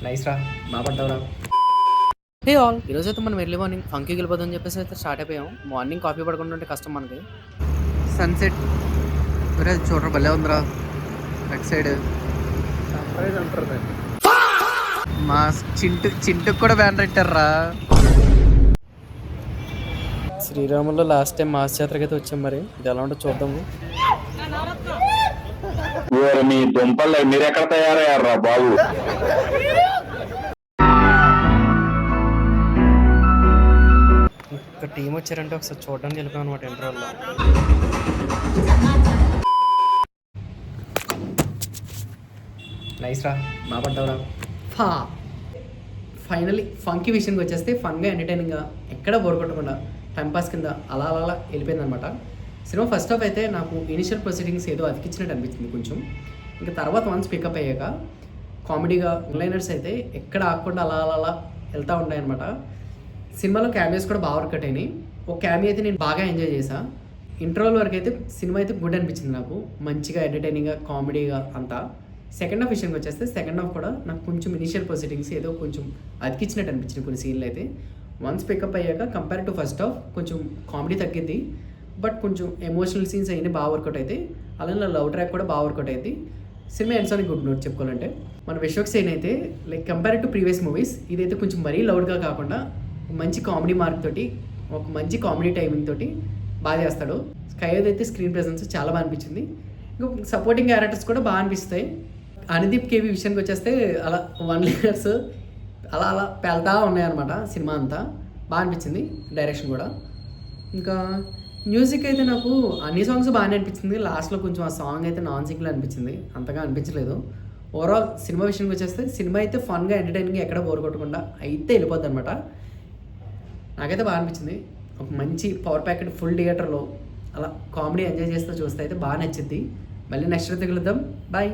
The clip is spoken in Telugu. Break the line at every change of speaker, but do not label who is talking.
నైస్ రా, బాగుంటావురా. హే ఆల్, ఈరోజు అయితే మనం ఎర్లీ మార్నింగ్ ఫంక్కి వెళ్ళిపోదని చెప్పేసి అయితే స్టార్ట్ అయిపోయాం. మార్నింగ్ కాఫీ పడకుండా ఉంటే కష్టం మనకి. సన్సెట్ చూడరా, భలే ఉందిరా. అటు సైడ్
సన్రైజ్ అంటారు దాన్ని.
మా చింటుకు కూడా బ్యానర్ పెట్టారా. శ్రీరాములో లాస్ట్ టైం మాస్ జాతరకి అయితే వచ్చాం, మరి ఇది ఎలా ఉంటుందో చూద్దాము.
మీ దుంపలు మీరు ఎక్కడ తయారయ్యారా బాబు?
ఒక టీం వచ్చారంటే ఒకసారి చూడడానికి వెళ్ళిపోయాం అనమాట ఇంటర్వెల్లో. నైస్ రా, బాగుంటావురా. ఫైనలీ ఫంకీ విషయానికి వచ్చేస్తే ఫన్గా ఎంటర్టైనింగ్గా ఎక్కడ బోర్ కొట్టకుండా టైంపాస్ కింద అలా అలా వెళ్ళిపోయింది అనమాట. సినిమా ఫస్ట్ హాఫ్ అయితే నాకు ఇనిషియల్ ప్రొసీడింగ్స్ ఏదో అతికిచ్చినట్టు అనిపించింది కొంచెం. ఇంకా తర్వాత వన్స్ పికప్ అయ్యాక కామెడీగా లైనర్స్ అయితే ఎక్కడ ఆగకుండా అలా అలా అలా వెళ్తూ ఉంటాయి అనమాట. సినిమాలో క్యామియోస్ కూడా బాగా వర్కౌట్ అయినాయి. ఒక క్యామియో అయితే నేను బాగా ఎంజాయ్ చేశా. ఇంటర్వల్ వరకు అయితే సినిమా అయితే గుడ్ అనిపించింది నాకు, మంచిగా ఎంటర్టైనింగ్గా కామెడీగా అంతా. సెకండ్ హాఫ్ విషయానికి వచ్చేస్తే సెకండ్ హాఫ్ కూడా నాకు కొంచెం ఇనిషియల్ ప్రొసీడింగ్స్ ఏదో కొంచెం అతికిచ్చినట్టు అనిపించింది కొన్ని సీన్లు అయితే. వన్స్ పికప్ అయ్యాక కంపేర్ టు ఫస్ట్ హాఫ్ కొంచెం కామెడీ తగ్గింది, బట్ కొంచెం ఎమోషనల్ సీన్స్ అవన్నీ బాగా వర్కౌట్ అవుతాయి. అలానే లవ్ ట్రాక్ కూడా బాగా వర్కౌట్ అవుతుంది. సినిమా ఎండ్స్ అని గుడ్ నోట్ చెప్పుకోవాలంటే మన విశ్వక్ సేన్ అయితే like compare to previous movies ఇదైతే కొంచెం మరీ లౌడ్గా కాకుండా మంచి కామెడీ మార్క్ తోటి, ఒక మంచి కామెడీ టైమింగ్ తోటి బాగా చేస్తాడు. స్కైద్ అయితే స్క్రీన్ ప్రెజెన్స్ చాలా బాగా అనిపించింది. ఇంకా సపోర్టింగ్ క్యారెక్టర్స్ కూడా బాగా అనిపిస్తాయి. అనుదీప్ కేవి విషయానికి వచ్చేస్తే అలా 1 లీటర్స్ అలా అలా పెళ్తా ఉన్నాయన్నమాట. సినిమా అంతా బాగా అనిపించింది, డైరెక్షన్ కూడా. ఇంకా మ్యూజిక్ అయితే నాకు అన్ని సాంగ్స్ బాగానే అనిపించింది. లాస్ట్లో కొంచెం ఆ సాంగ్ అయితే నాన్ సింక్లో అనిపించింది, అంతగా అనిపించలేదు. ఓవరాల్ సినిమా విషయానికి వచ్చేస్తే సినిమా అయితే ఫన్గా ఎంటర్టైనింగ్గా ఎక్కడ బోర్ కొట్టకుండా అయితే వెళ్ళిపోద్ది అనమాట. నాకైతే బాగా అనిపించింది. ఒక మంచి పవర్ ప్యాకెట్ ఫుల్ థియేటర్లో అలా కామెడీ ఎంజాయ్ చేస్తూ చూస్తే అయితే బాగా నచ్చింది. మళ్ళీ నెక్స్ట్ అయితే కలుద్దాం, బాయ్.